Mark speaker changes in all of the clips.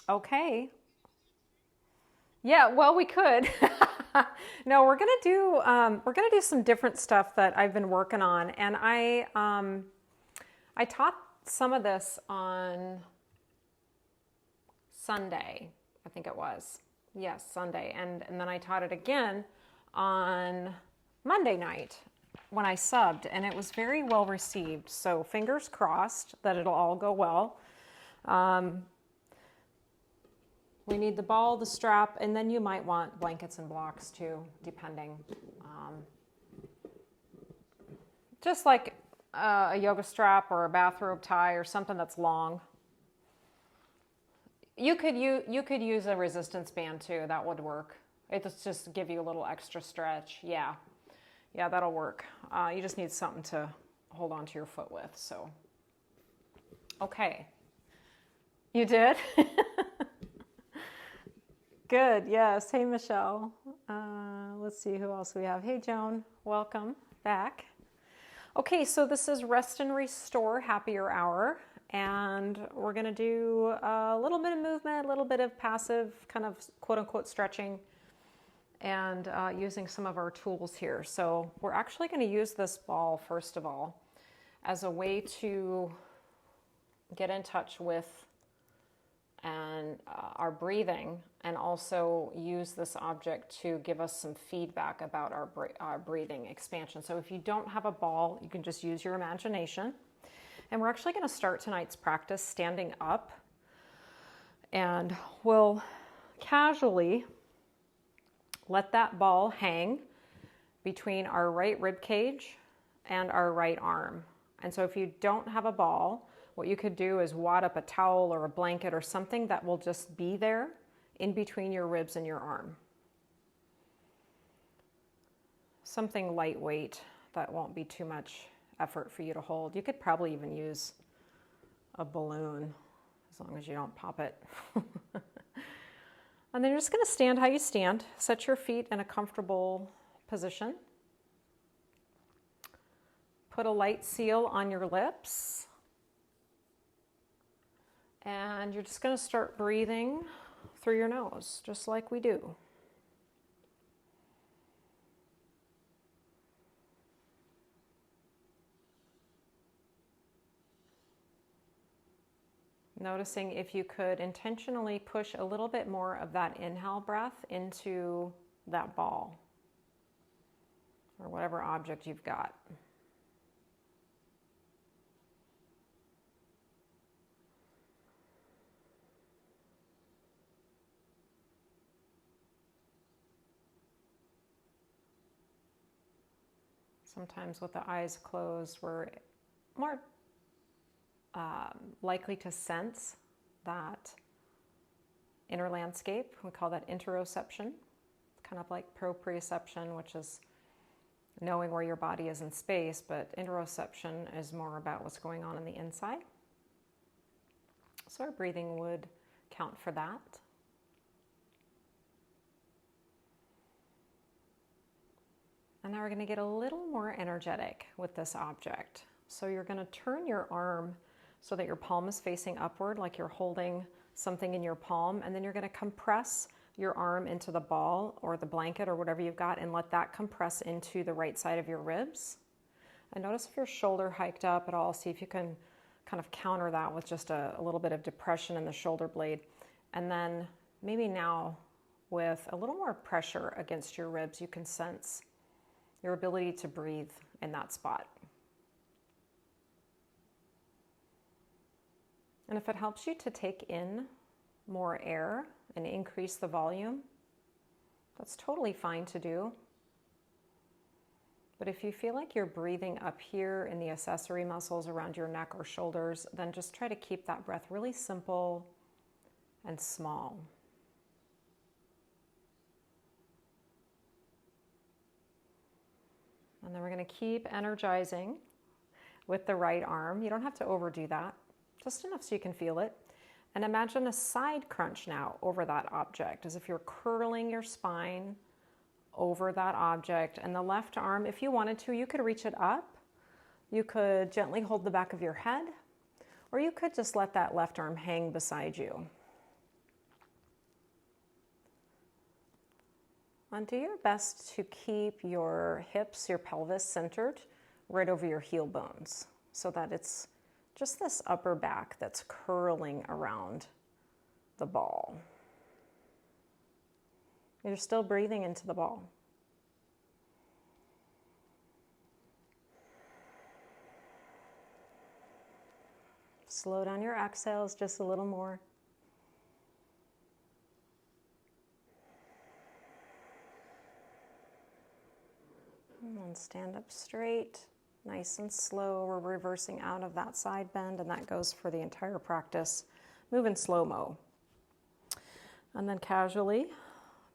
Speaker 1: Okay. Yeah, well, we could. No, we're gonna do some different stuff that I've been working on, and I taught some of this on Sunday, I think it was. Yes, Sunday, and then I taught it again on Monday night when I subbed, and it was very well received. So fingers crossed that it'll all go well. We need the ball, the strap, and then you might want blankets and blocks too, depending. Just like a yoga strap or a bathrobe tie or something that's long. You could use a resistance band too. That would work. It'll just give you a little extra stretch. Yeah, yeah, that'll work. You just need something to hold on to your foot with. So, okay, you did. Good. Yes. Hey, Michelle. Let's see who else we have. Hey, Joan. Welcome back. Okay, so this is Rest and Restore Happier Hour, and we're going to do a little bit of movement, a little bit of passive kind of quote-unquote stretching, and using some of our tools here. So we're actually going to use this ball, first of all, as a way to get in touch with our breathing, and also use this object to give us some feedback about our breathing expansion. So if you don't have a ball, you can just use your imagination. And we're actually going to start tonight's practice standing up, and we'll casually let that ball hang between our right rib cage and our right arm. And so if you don't have a ball, what you could do is wad up a towel or a blanket or something that will just be there in between your ribs and your arm. Something lightweight that won't be too much effort for you to hold. You could probably even use a balloon as long as you don't pop it. And then you're just going to stand how you stand. Set your feet in a comfortable position. Put a light seal on your lips. And you're just going to start breathing through your nose, just like we do. Noticing if you could intentionally push a little bit more of that inhale breath into that ball or whatever object you've got. Sometimes with the eyes closed, we're more likely to sense that inner landscape. We call that interoception, kind of like proprioception, which is knowing where your body is in space, but interoception is more about what's going on the inside. So our breathing would count for that. And now we're going to get a little more energetic with this object. So you're going to turn your arm so that your palm is facing upward, like you're holding something in your palm, and then you're going to compress your arm into the ball or the blanket or whatever you've got, and let that compress into the right side of your ribs. And notice if your shoulder hiked up at all. See if you can kind of counter that with just a little bit of depression in the shoulder blade. And then maybe now with a little more pressure against your ribs, you can sense your ability to breathe in that spot. And if it helps you to take in more air and increase the volume, that's totally fine to do. But if you feel like you're breathing up here in the accessory muscles around your neck or shoulders, then just try to keep that breath really simple and small. And then we're going to keep energizing with the right arm. You don't have to overdo that, just enough so you can feel it. And imagine a side crunch now over that object, as if you're curling your spine over that object. And the left arm, if you wanted to, you could reach it up. You could gently hold the back of your head, or you could just let that left arm hang beside you. And do your best to keep your hips, your pelvis centered right over your heel bones so that it's just this upper back that's curling around the ball. You're still breathing into the ball. Slow down your exhales just a little more. And then stand up straight, nice and slow. We're reversing out of that side bend, and that goes for the entire practice. Move in slow-mo. And then casually,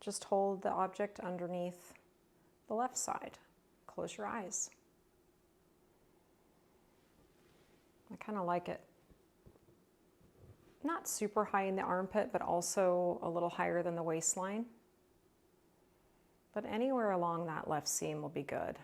Speaker 1: just hold the object underneath the left side. Close your eyes. I kind of like it. Not super high in the armpit, but also a little higher than the waistline. But anywhere along that left seam will be good.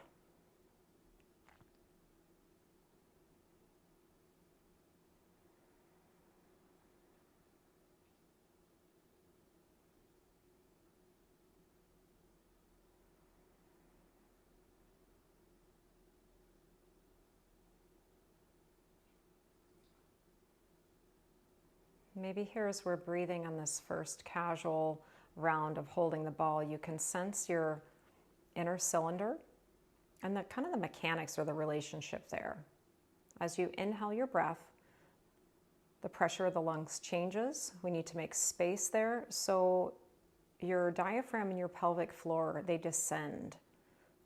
Speaker 1: Maybe here as we're breathing on this first casual round of holding the ball, you can sense your inner cylinder and the kind of the mechanics or the relationship there. As you inhale your breath, the pressure of the lungs changes. We need to make space there. So your diaphragm and your pelvic floor, they descend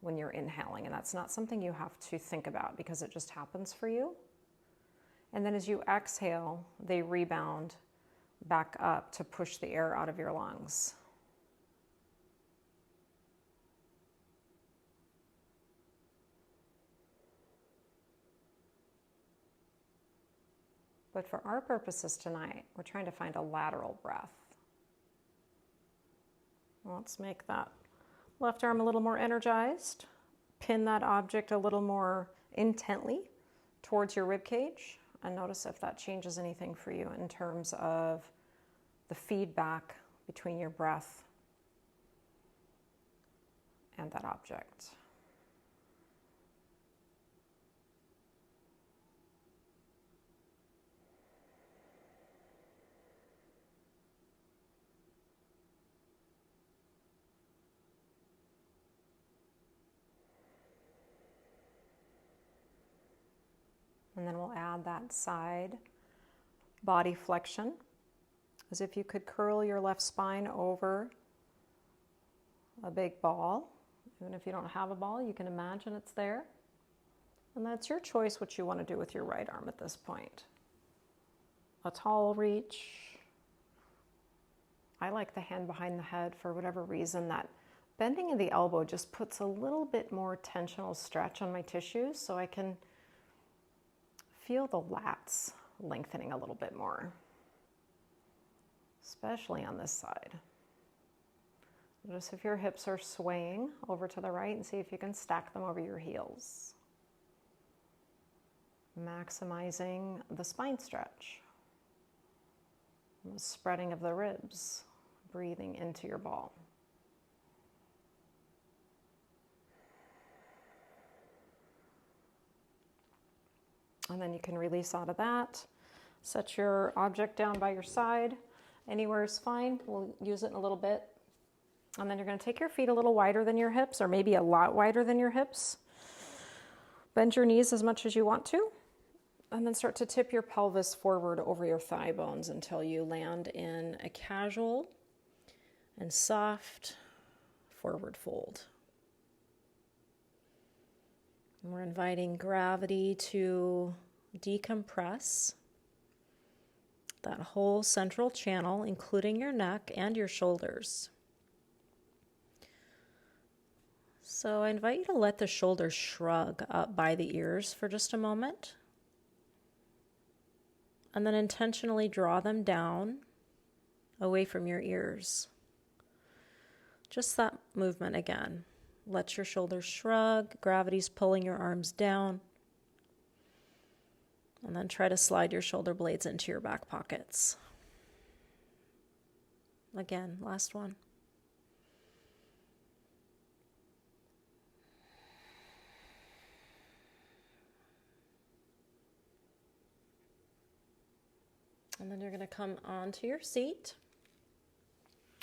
Speaker 1: when you're inhaling. And that's not something you have to think about because it just happens for you. And then as you exhale, they rebound back up to push the air out of your lungs. But for our purposes tonight, we're trying to find a lateral breath. Let's make that left arm a little more energized. Pin that object a little more intently towards your rib cage. And notice if that changes anything for you in terms of the feedback between your breath and that object. And then we'll add that side body flexion, as if you could curl your left spine over a big ball. Even if you don't have a ball, you can imagine it's there. And that's your choice what you want to do with your right arm at this point. A tall reach. I like the hand behind the head for whatever reason. That bending of the elbow just puts a little bit more tensional stretch on my tissues, so I can feel the lats lengthening a little bit more, especially on this side. Notice if your hips are swaying over to the right and see if you can stack them over your heels. Maximizing the spine stretch, the spreading of the ribs, breathing into your ball. And then you can release out of that. Set your object down by your side. Anywhere is fine. We'll use it in a little bit. And then you're going to take your feet a little wider than your hips, or maybe a lot wider than your hips. Bend your knees as much as you want to. And then start to tip your pelvis forward over your thigh bones until you land in a casual and soft forward fold. And we're inviting gravity to decompress that whole central channel, including your neck and your shoulders. So I invite you to let the shoulders shrug up by the ears for just a moment. And then intentionally draw them down away from your ears. Just that movement again. Let your shoulders shrug. Gravity's pulling your arms down. And then try to slide your shoulder blades into your back pockets. Again, last one. come onto your seat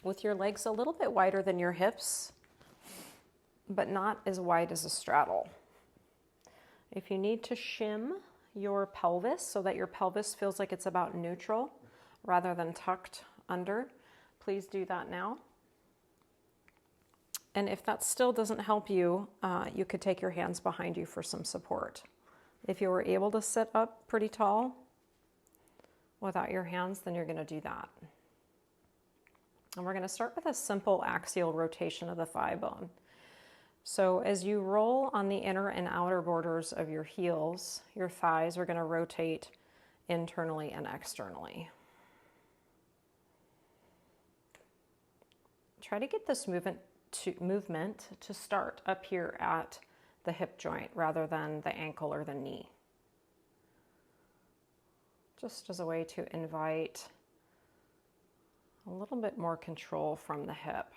Speaker 1: with your legs a little bit wider than your hips, but not as wide as a straddle. If you need to shim your pelvis so that your pelvis feels like it's about neutral rather than tucked under, please do that now. And if that still doesn't help you, you could take your hands behind you for some support. If you were able to sit up pretty tall without your hands, then you're going to do that. And we're going to start with a simple axial rotation of the thigh bone. So as you roll on the inner and outer borders of your heels, your thighs are going to rotate internally and externally. Try to get this movement to start up here at the hip joint rather than the ankle or the knee. Just as a way to invite a little bit more control from the hip.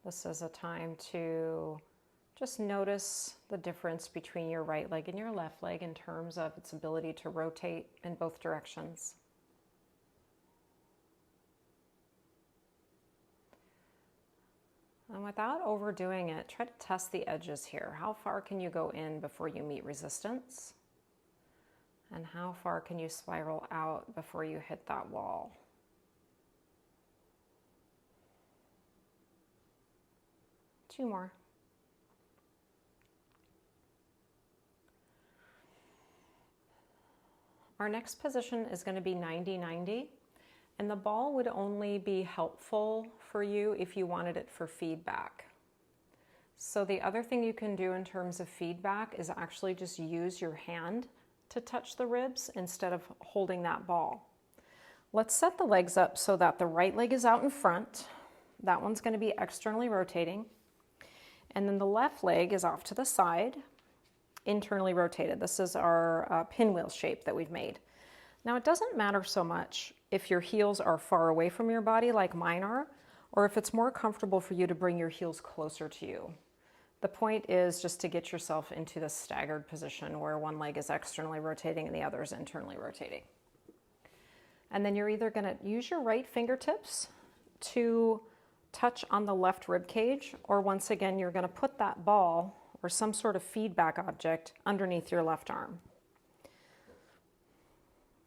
Speaker 1: This is a time to just notice the difference between your right leg and your left leg in terms of its ability to rotate in both directions. And without overdoing it, try to test the edges here. How far can you go in before you meet resistance? And how far can you spiral out before you hit that wall? Two more. Our next position is going to be 90-90, and the ball would only be helpful for you if you wanted it for feedback. So the other thing you can do in terms of feedback is actually just use your hand to touch the ribs instead of holding that ball. Let's set the legs up so that the right leg is out in front. That one's going to be externally rotating. And then the left leg is off to the side, internally rotated. This is our pinwheel shape that we've made. Now it doesn't matter so much if your heels are far away from your body like mine are, or if it's more comfortable for you to bring your heels closer to you. The point is just to get yourself into the staggered position where one leg is externally rotating and the other is internally rotating. And then you're either going to use your right fingertips to touch on the left rib cage, or once again, you're going to put that ball or some sort of feedback object underneath your left arm.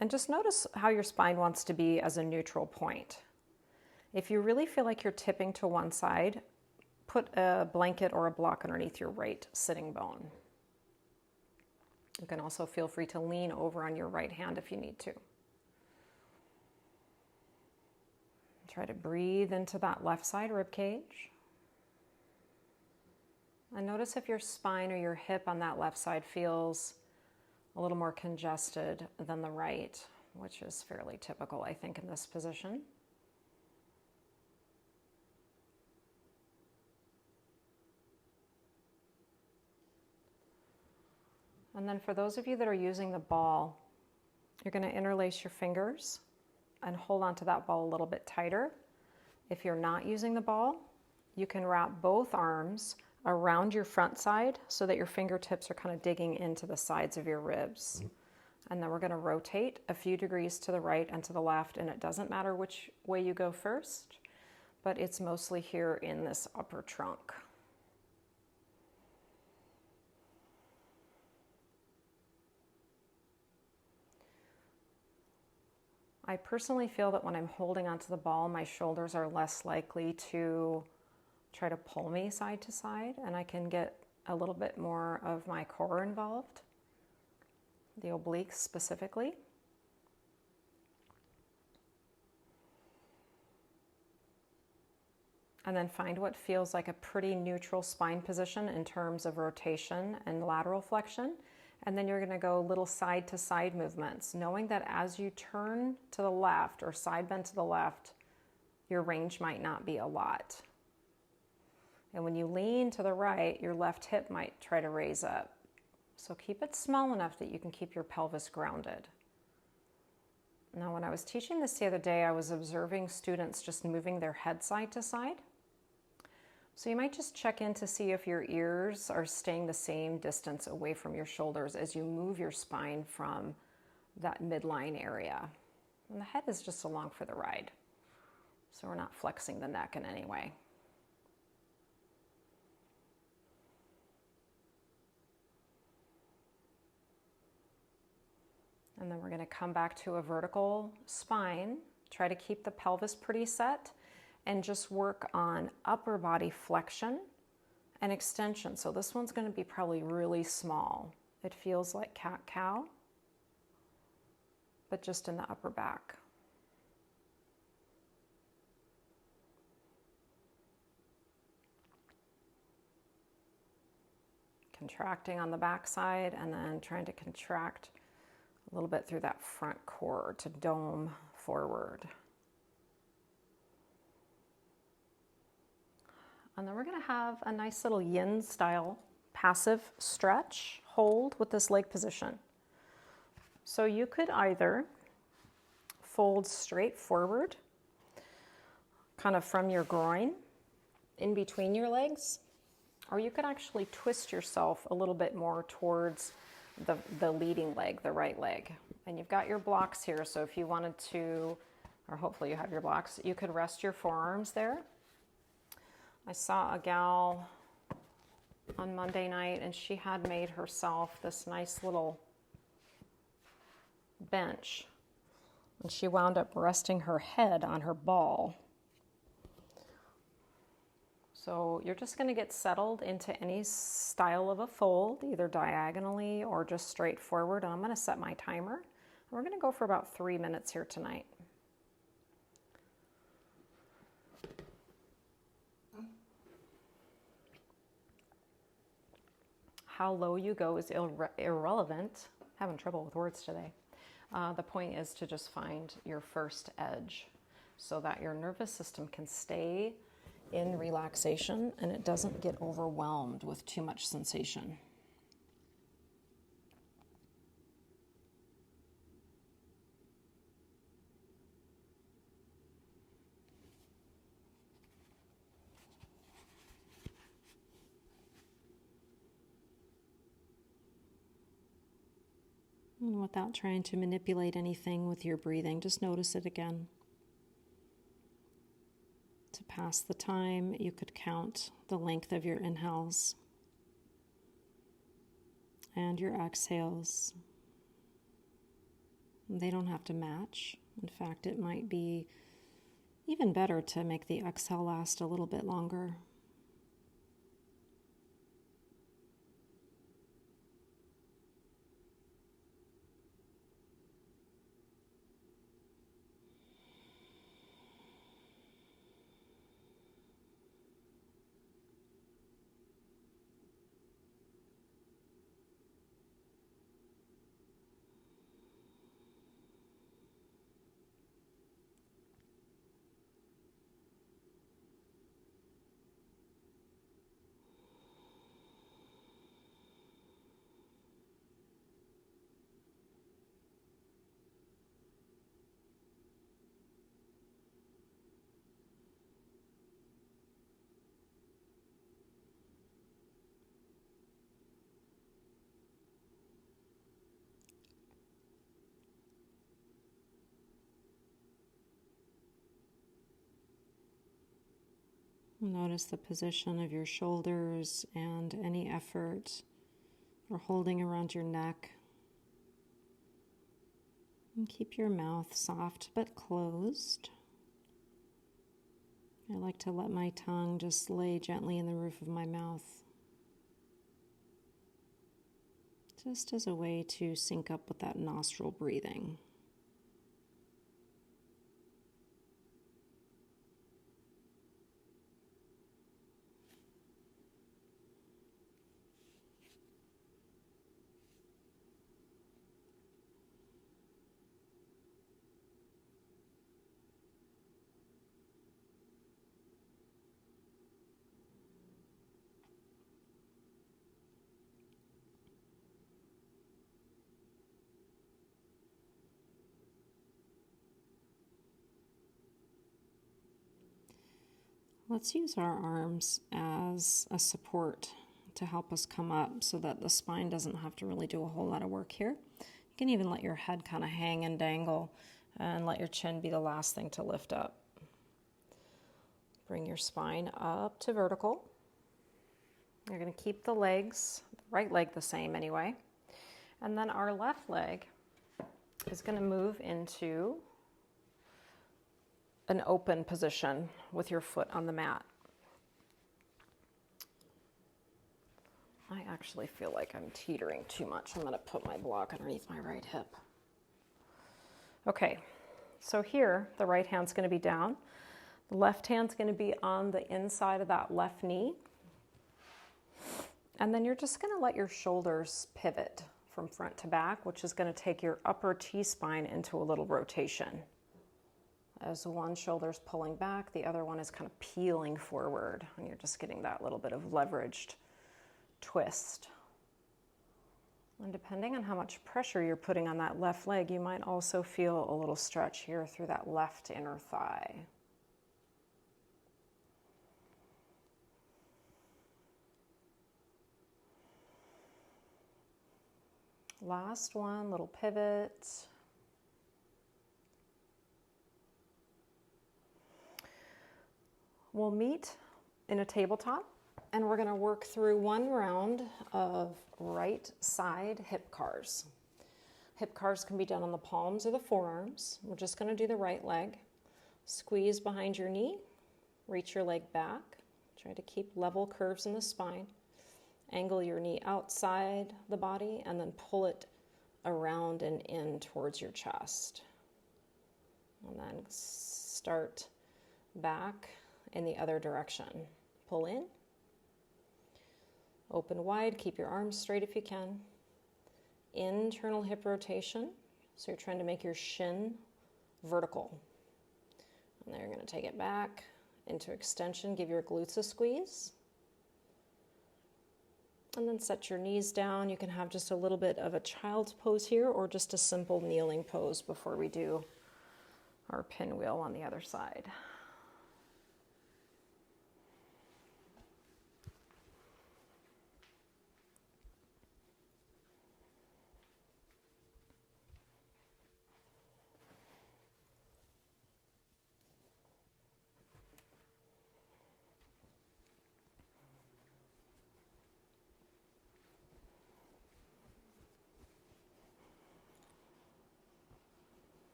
Speaker 1: And just notice how your spine wants to be as a neutral point. If you really feel like you're tipping to one side, put a blanket or a block underneath your right sitting bone. You can also feel free to lean over on your right hand if you need to. Try to breathe into that left side rib cage. And notice if your spine or your hip on that left side feels a little more congested than the right, which is fairly typical, I think, in this position. And then for those of you that are using the ball, you're going to interlace your fingers and hold on to that ball a little bit tighter. If you're not using the ball, you can wrap both arms around your front side so that your fingertips are kind of digging into the sides of your ribs. And then we're going to rotate a few degrees to the right and to the left, and it doesn't matter which way you go first, but it's mostly here in this upper trunk. I personally feel that when I'm holding onto the ball, my shoulders are less likely to try to pull me side to side, and I can get a little bit more of my core involved, the obliques specifically. And then find what feels like a pretty neutral spine position in terms of rotation and lateral flexion. And then you're going to go little side to side movements, knowing that as you turn to the left or side bend to the left, your range might not be a lot. And when you lean to the right, your left hip might try to raise up. So keep it small enough that you can keep your pelvis grounded. Now, when I was teaching this the other day, I was observing students just moving their head side to side. So you might just check in to see if your ears are staying the same distance away from your shoulders as you move your spine from that midline area. And the head is just along for the ride. So we're not flexing the neck in any way. And then we're going to come back to a vertical spine. Try to keep the pelvis pretty set and just work on upper body flexion and extension. So this one's going to be probably really small. It feels like cat-cow, but just in the upper back. Contracting on the back side and then trying to contract a little bit through that front core to dome forward. And then we're going to have a nice little yin style passive stretch hold with this leg position. So you could either fold straight forward, kind of from your groin in between your legs, or you could actually twist yourself a little bit more towards the leading leg, the right leg. And you've got your blocks here, so if you wanted to, or hopefully you have your blocks, you could rest your forearms there. I saw a gal on Monday night and she had made herself this nice little bench and she wound up resting her head on her ball. So you're just going to get settled into any style of a fold, either diagonally or just straight forward. And I'm going to set my timer. And we're going to go for about 3 minutes here tonight. How low you go is irrelevant. Having trouble with words today. The point is to just find your first edge so that your nervous system can stay in relaxation and it doesn't get overwhelmed with too much sensation. And without trying to manipulate anything with your breathing, just notice it again. To pass the time, you could count the length of your inhales and your exhales. They don't have to match. In fact, it might be even better to make the exhale last a little bit longer. Notice the position of your shoulders and any effort or holding around your neck. And keep your mouth soft but closed. I like to let my tongue just lay gently in the roof of my mouth, just as a way to sync up with that nostril breathing. Let's use our arms as a support to help us come up so that the spine doesn't have to really do a whole lot of work here. You can even let your head kind of hang and dangle and let your chin be the last thing to lift up. Bring your spine up to vertical. You're going to keep the legs, the right leg the same anyway. And then our left leg is going to move into an open position with your foot on the mat. I actually feel like I'm teetering too much. I'm going to put my block underneath my right hip. Okay, so here the right hand's going to be down. The left hand's going to be on the inside of that left knee. And then you're just going to let your shoulders pivot from front to back, which is going to take your upper T-spine into a little rotation. As one shoulder's pulling back, the other one is kind of peeling forward, and you're just getting that little bit of leveraged twist. And depending on how much pressure you're putting on that left leg, you might also feel a little stretch here through that left inner thigh. Last one, little pivot. We'll meet in a tabletop, and we're going to work through one round of right side hip cars. Hip cars can be done on the palms or the forearms. We're just going to do the right leg. Squeeze behind your knee, reach your leg back. Try to keep level curves in the spine. Angle your knee outside the body and then pull it around and in towards your chest. And then start back in the other direction. Pull in. Open wide. Keep your arms straight if you can. Internal hip rotation. So you're trying to make your shin vertical. And then you're going to take it back into extension. Give your glutes a squeeze. And then set your knees down. You can have just a little bit of a child's pose here or just a simple kneeling pose before we do our pinwheel on the other side.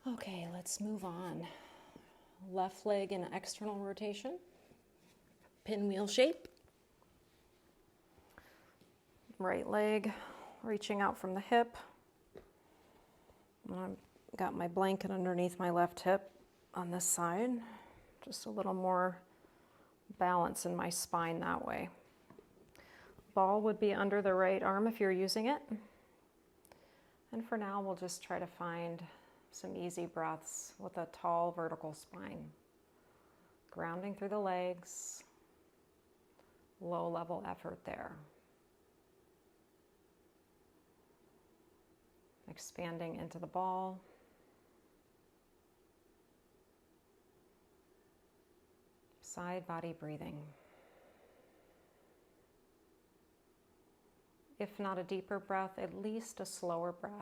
Speaker 1: Okay, let's move on. Left leg in external rotation, pinwheel shape. Right leg reaching out from the hip. I've got my blanket underneath my left hip on this side. Just a little more balance in my spine that way. Ball would be under the right arm if you're using it. And for now, we'll just try to find some easy breaths with a tall vertical spine. Grounding through the legs, low level effort there. Expanding into the ball. Side body breathing. If not a deeper breath, at least a slower breath.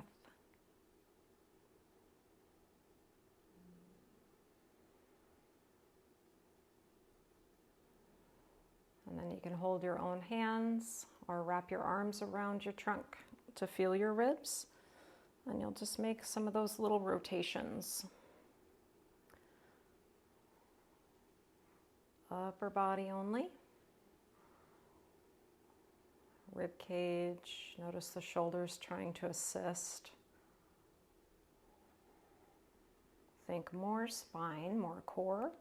Speaker 1: And then you can hold your own hands or wrap your arms around your trunk to feel your ribs. And you'll just make some of those little rotations. Upper body only. Rib cage. Notice the shoulders trying to assist. Think more spine, more core.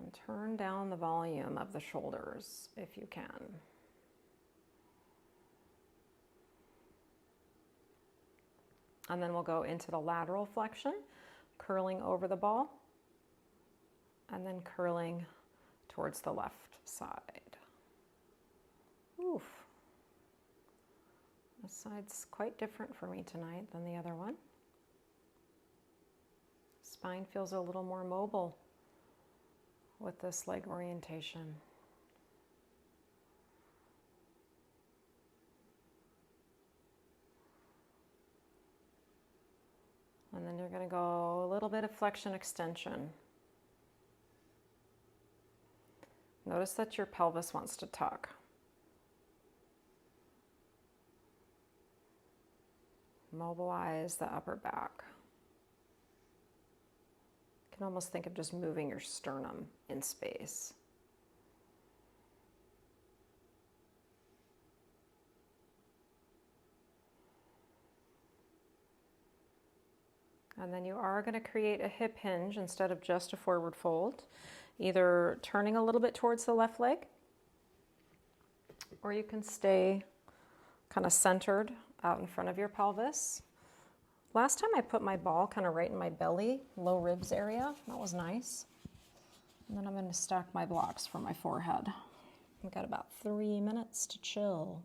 Speaker 1: And turn down the volume of the shoulders if you can. And then we'll go into the lateral flexion, curling over the ball. and then curling towards the left side. Oof. This side's quite different for me tonight than the other one. Spine feels a little more mobile with this leg orientation. And then you're going to go a little bit of flexion extension. Notice that your pelvis wants to tuck. Mobilize the upper back. You can almost think of just moving your sternum in space. And then you are going to create a hip hinge instead of just a forward fold, either turning a little bit towards the left leg, or you can stay kind of centered out in front of your pelvis. Last time I put my ball kind of right in my belly, low ribs area. That was nice. And then I'm going to stack my blocks for my forehead. We've got about 3 minutes to chill.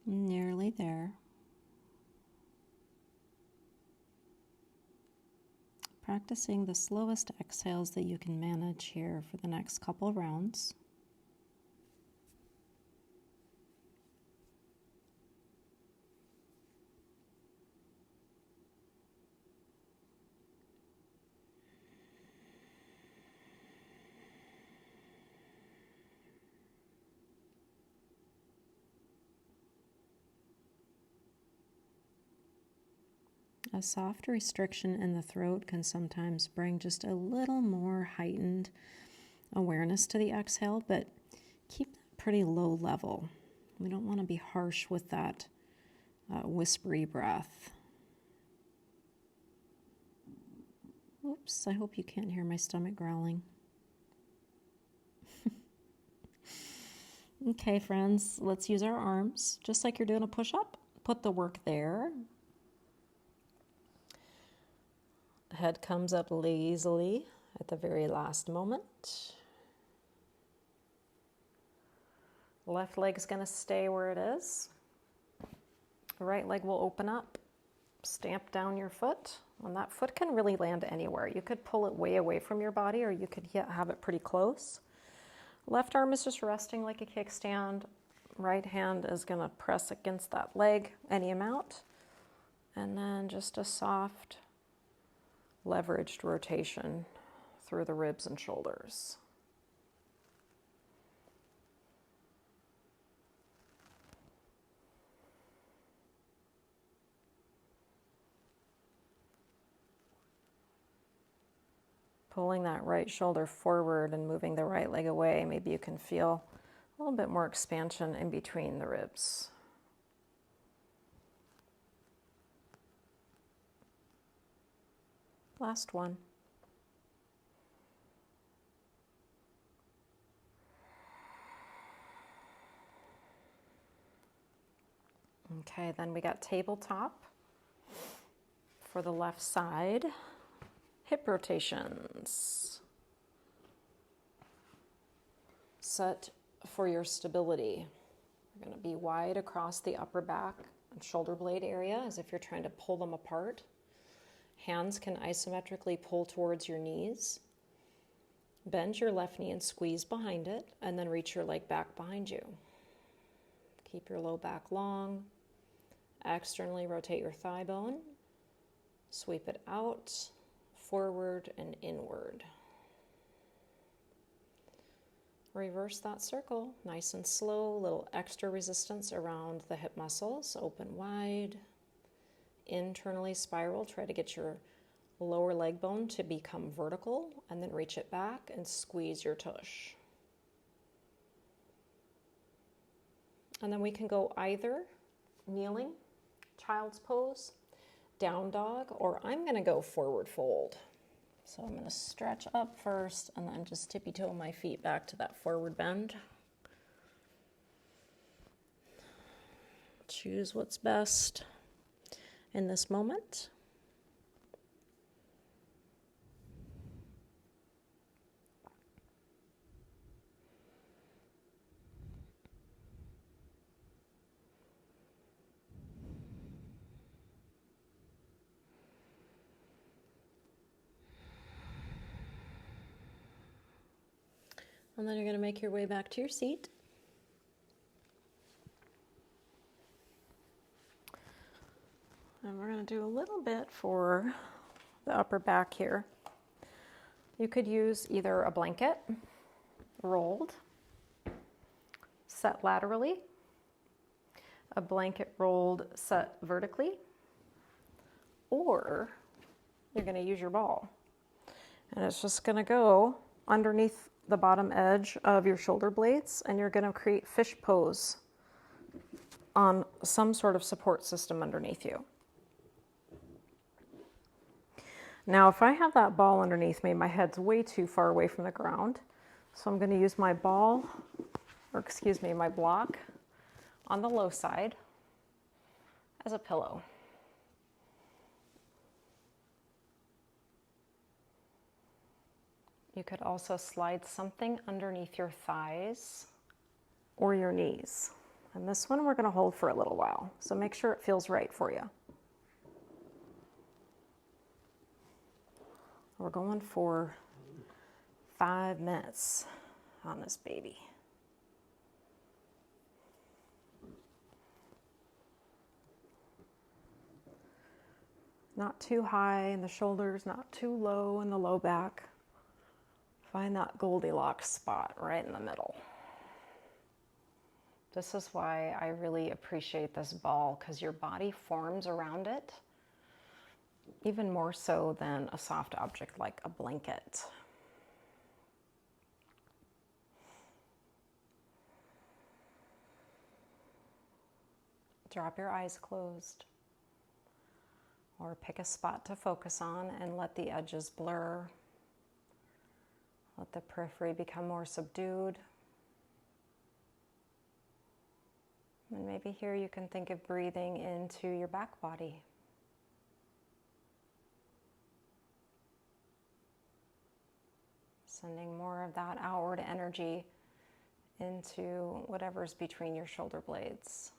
Speaker 1: Nearly there. Practicing the slowest exhales that you can manage here for the next couple rounds. A soft restriction in the throat can sometimes bring just a little more heightened awareness to the exhale, but keep that pretty low level. We don't want to be harsh with that whispery breath. Oops, I hope you can't hear my stomach growling. Okay, friends, let's use our arms just like you're doing a push-up. Put the work there. Head comes up lazily at the very last moment. Left leg's going to stay where it is. The right leg will open up. Stamp down your foot. And that foot can really land anywhere. You could pull it way away from your body, or you could have it pretty close. Left arm is just resting like a kickstand. Right hand is going to press against that leg any amount. And then just a soft, leveraged rotation through the ribs and shoulders. Pulling that right shoulder forward and moving the right leg away, maybe you can feel a little bit more expansion in between the ribs. Last one. Okay, then we got tabletop for the left side. Hip rotations. Set for your stability. You're going to be wide across the upper back and shoulder blade area as if you're trying to pull them apart. Hands can isometrically pull towards your knees. Bend your left knee and squeeze behind it, and then reach your leg back behind you. Keep your low back long. Externally rotate your thigh bone. Sweep it out, forward and inward. Reverse that circle, nice and slow, little extra resistance around the hip muscles, open wide. Internally spiral, try to get your lower leg bone to become vertical, and then reach it back and squeeze your tush. And then we can go either kneeling, child's pose, down dog, or I'm going to go forward fold. So I'm going to stretch up first and then just tippy toe my feet back to that forward bend. Choose what's best in this moment. And then you're going to make your way back to your seat. And we're going to do a little bit for the upper back here. You could use either a blanket, rolled, set laterally, a blanket rolled set vertically, or you're going to use your ball. And it's just going to go underneath the bottom edge of your shoulder blades, and you're going to create fish pose on some sort of support system underneath you. Now, if I have that ball underneath me, my head's way too far away from the ground. So I'm going to use my ball, or excuse me, my block on the low side as a pillow. You could also slide something underneath your thighs or your knees. And this one we're going to hold for a little while. So make sure it feels right for you. We're going for 5 minutes on this baby. Not too high in the shoulders, not too low in the low back. Find that Goldilocks spot right in the middle. This is why I really appreciate this ball, because your body forms around it, even more so than a soft object like a blanket. Drop your eyes closed, or pick a spot to focus on and let the edges blur. Let the periphery become more subdued. And maybe here you can think of breathing into your back body. Sending more of that outward energy into whatever's between your shoulder blades.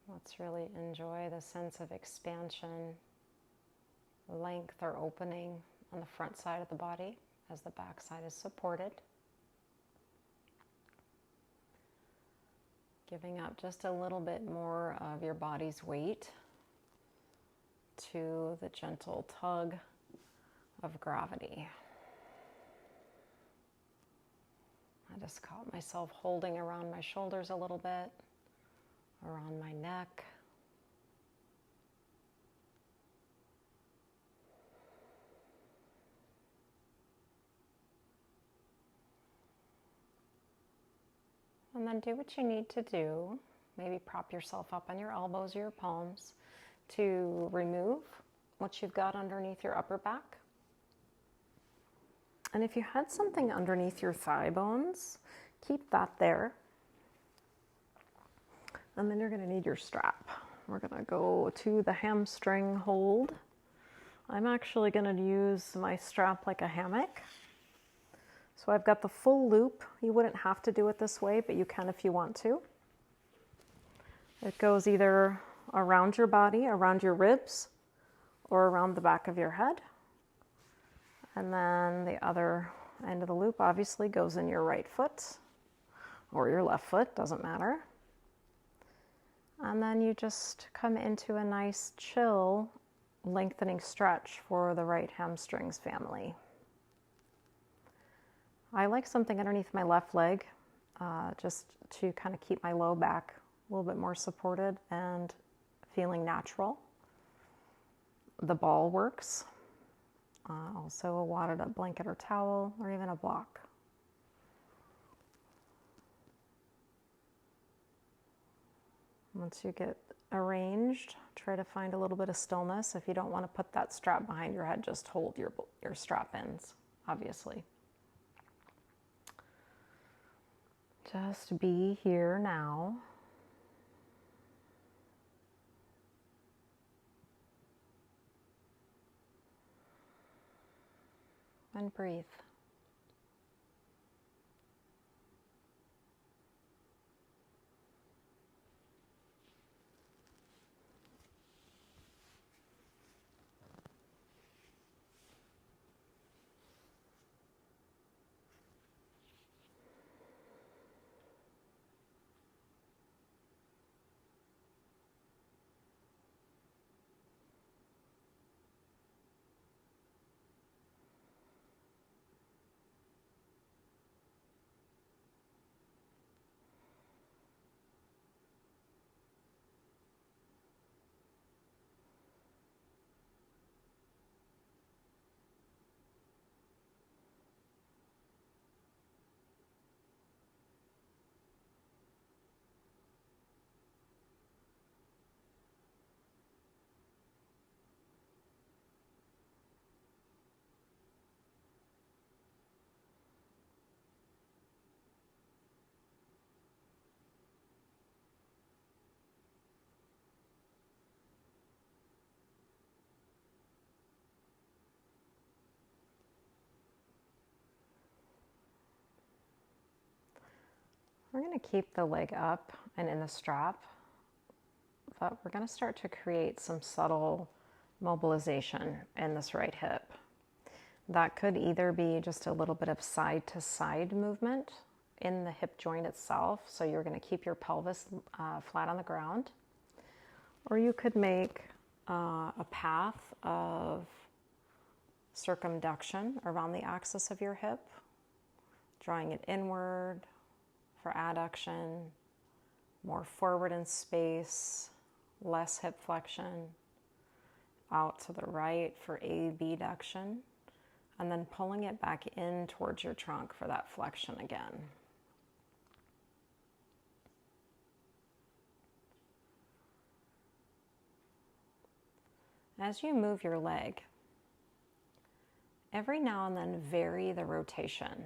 Speaker 1: Let's really enjoy the sense of expansion, length or opening on the front side of the body as the back side is supported. Giving up just a little bit more of your body's weight to the gentle tug of gravity. I just caught myself holding around my shoulders a little bit, around my neck. And then do what you need to do. Maybe prop yourself up on your elbows or your palms to remove what you've got underneath your upper back. And if you had something underneath your thigh bones, keep that there. And then you're going to need your strap. We're going to go to the hamstring hold. I'm actually going to use my strap like a hammock. So I've got the full loop. You wouldn't have to do it this way, but you can if you want to. It goes either around your body, around your ribs, or around the back of your head. And then the other end of the loop obviously goes in your right foot or your left foot, doesn't matter. And then you just come into a nice chill lengthening stretch for the right hamstrings family. I like something underneath my left leg just to kind of keep my low back a little bit more supported and feeling natural. The ball works. Also a wadded up blanket or towel or even a block. Once you get arranged, try to find a little bit of stillness. If you don't want to put that strap behind your head, just hold your strap ends, obviously. Just be here now. And breathe. We're going to keep the leg up and in the strap, but we're going to start to create some subtle mobilization in this right hip. That could either be just a little bit of side to side movement in the hip joint itself, so you're going to keep your pelvis flat on the ground, or you could make a path of circumduction around the axis of your hip, drawing it inward for adduction, more forward in space, less hip flexion, out to the right for abduction, and then pulling it back in towards your trunk for that flexion again. As you move your leg, every now and then vary the rotation.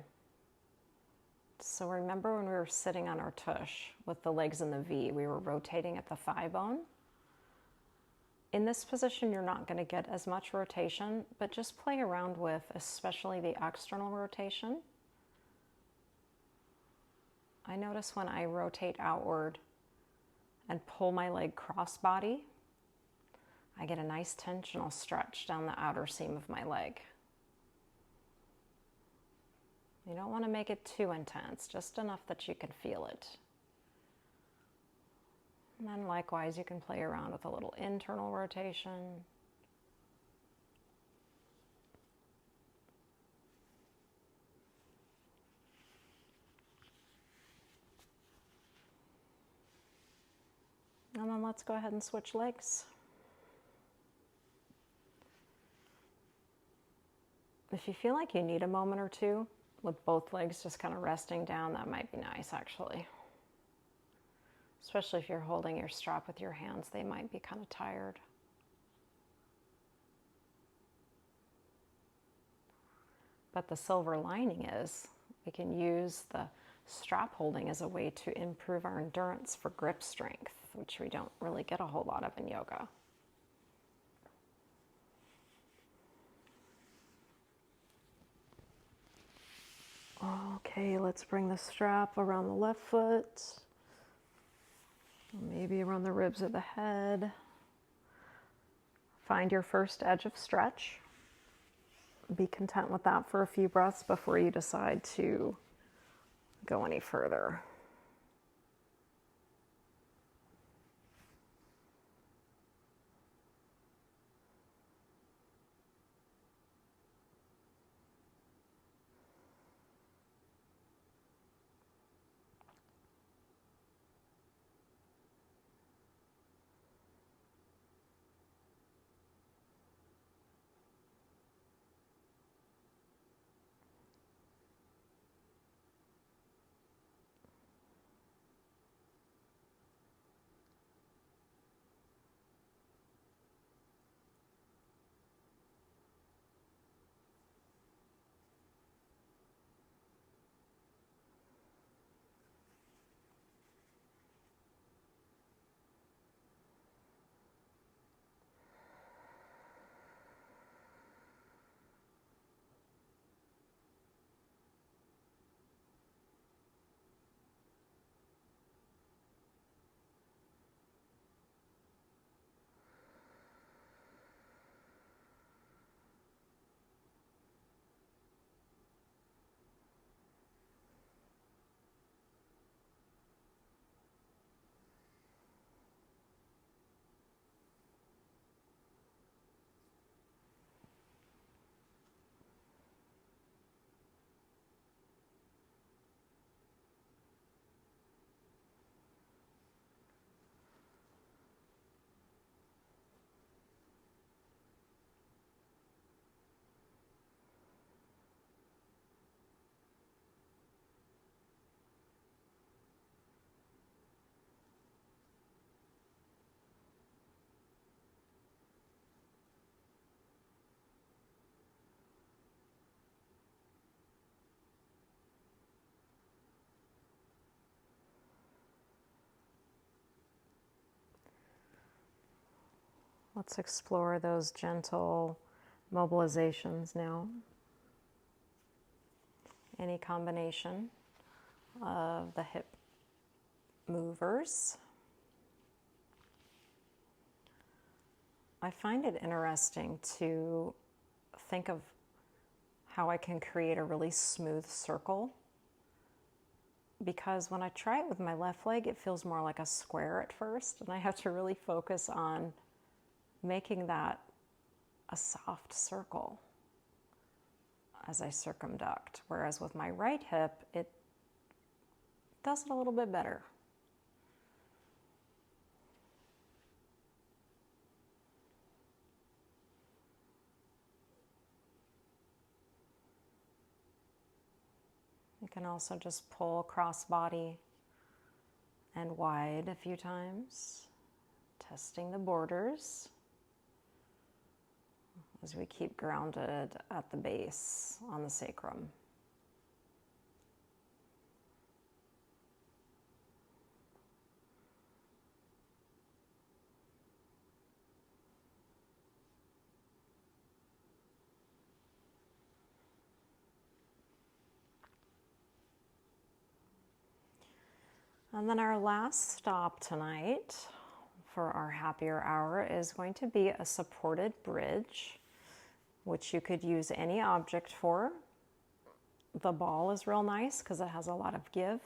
Speaker 1: So remember when we were sitting on our tush with the legs in the V, we were rotating at the thigh bone. In this position, you're not going to get as much rotation, but just play around with especially the external rotation. I notice when I rotate outward and pull my leg crossbody, I get a nice tensional stretch down the outer seam of my leg. You don't want to make it too intense, just enough that you can feel it. And then likewise, you can play around with a little internal rotation. And then let's go ahead and switch legs. If you feel like you need a moment or two with both legs just kind of resting down, that might be nice actually. Especially if you're holding your strap with your hands, they might be kind of tired. But the silver lining is we can use the strap holding as a way to improve our endurance for grip strength, which we don't really get a whole lot of in yoga. Okay, let's bring the strap around the left foot, maybe around the ribs of the head. Find your first edge of stretch. Be content with that for a few breaths before you decide to go any further. Let's explore those gentle mobilizations now. Any combination of the hip movers. I find it interesting to think of how I can create a really smooth circle, because when I try it with my left leg, it feels more like a square at first, and I have to really focus on making that a soft circle as I circumduct. Whereas with my right hip, it does it a little bit better. You can also just pull cross body and wide a few times, testing the borders as we keep grounded at the base on the sacrum. And then our last stop tonight for our happier hour is going to be a supported bridge, which you could use any object for. The ball is real nice because it has a lot of give.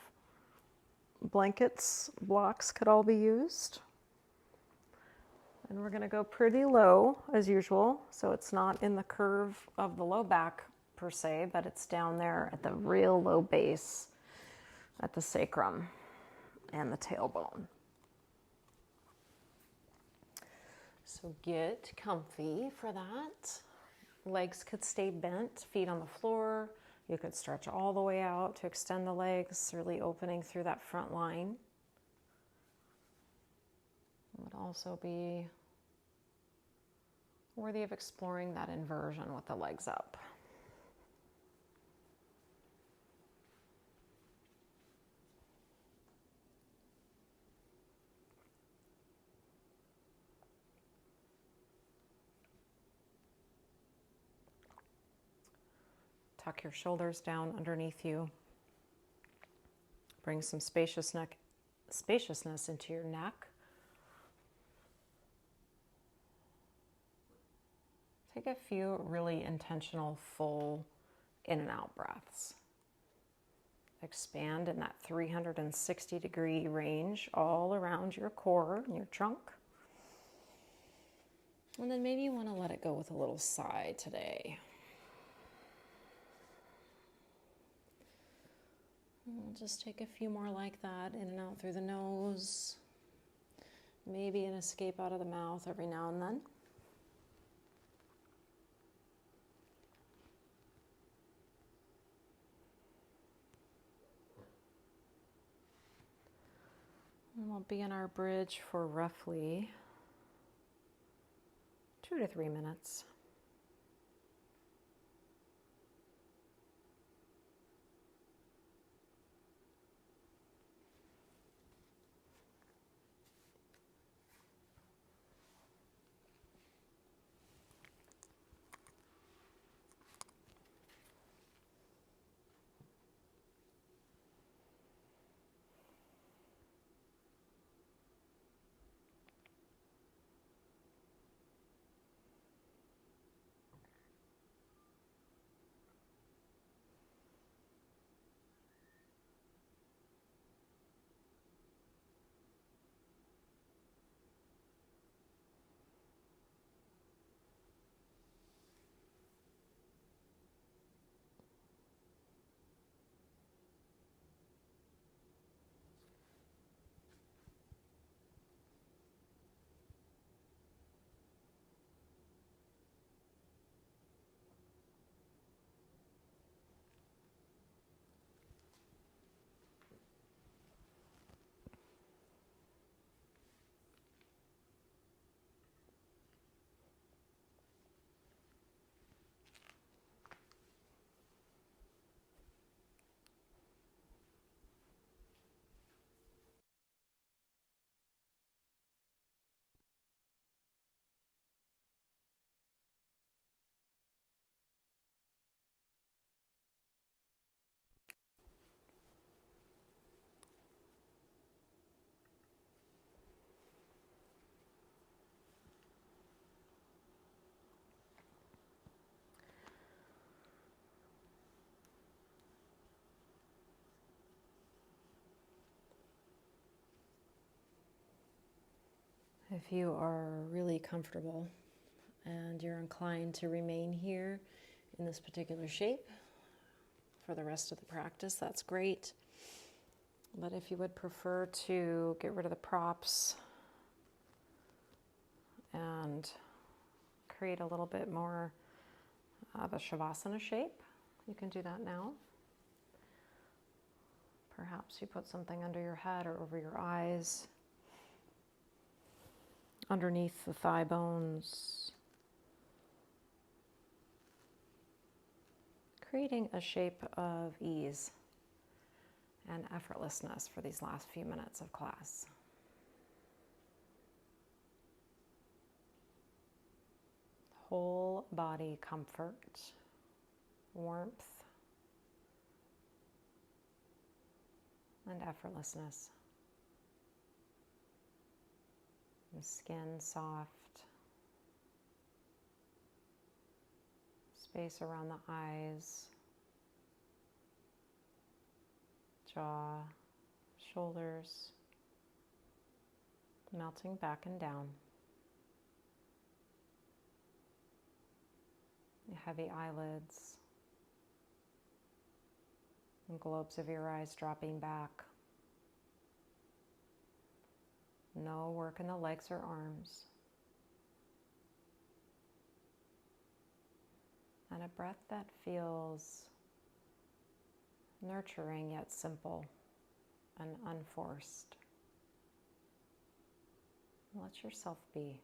Speaker 1: Blankets, blocks could all be used. And we're going to go pretty low as usual, so it's not in the curve of the low back per se, but it's down there at the real low base at the sacrum and the tailbone. So get comfy for that. Legs could stay bent, feet on the floor. You could stretch all the way out to extend the legs, really opening through that front line. It would also be worthy of exploring that inversion with the legs up. Tuck your shoulders down underneath you. Bring some spaciousness into your neck. Take a few really intentional full in and out breaths. Expand in that 360-degree range all around your core and your trunk. And then maybe you want to let it go with a little sigh today. And just take a few more like that, in and out through the nose. Maybe an escape out of the mouth every now and then. And we'll be in our bridge for roughly 2 to 3 minutes. If you are really comfortable and you're inclined to remain here in this particular shape for the rest of the practice, that's great. But if you would prefer to get rid of the props and create a little bit more of a Shavasana shape, you can do that now. Perhaps you put something under your head or over your eyes, underneath the thigh bones, creating a shape of ease and effortlessness for these last few minutes of class. Whole body comfort, warmth, and effortlessness. The skin soft, space around the eyes, jaw, shoulders, melting back and down. Heavy eyelids, and globes of your eyes dropping back. No work in the legs or arms. And a breath that feels nurturing yet simple and unforced. Let yourself be.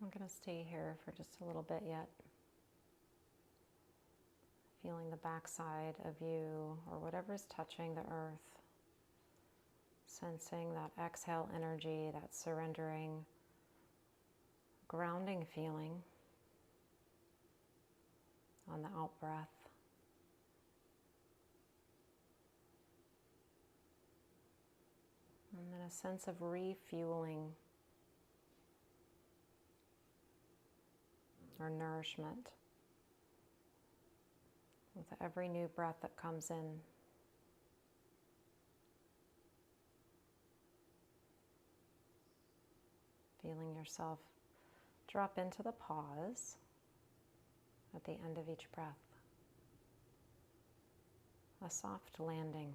Speaker 1: I'm going to stay here for just a little bit yet. Feeling the backside of you or whatever is touching the earth. Sensing that exhale energy, that surrendering, grounding feeling on the out breath. And then a sense of refueling or nourishment with every new breath that comes in. Feeling yourself drop into the pause at the end of each breath. A soft landing.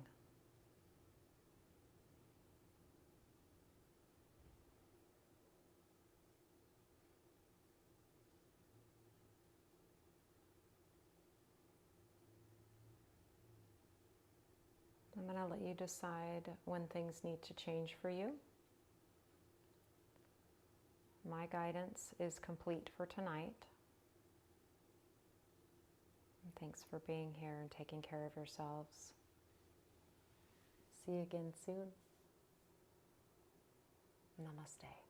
Speaker 1: I'm going to let you decide when things need to change for you. My guidance is complete for tonight. And thanks for being here and taking care of yourselves. See you again soon. Namaste.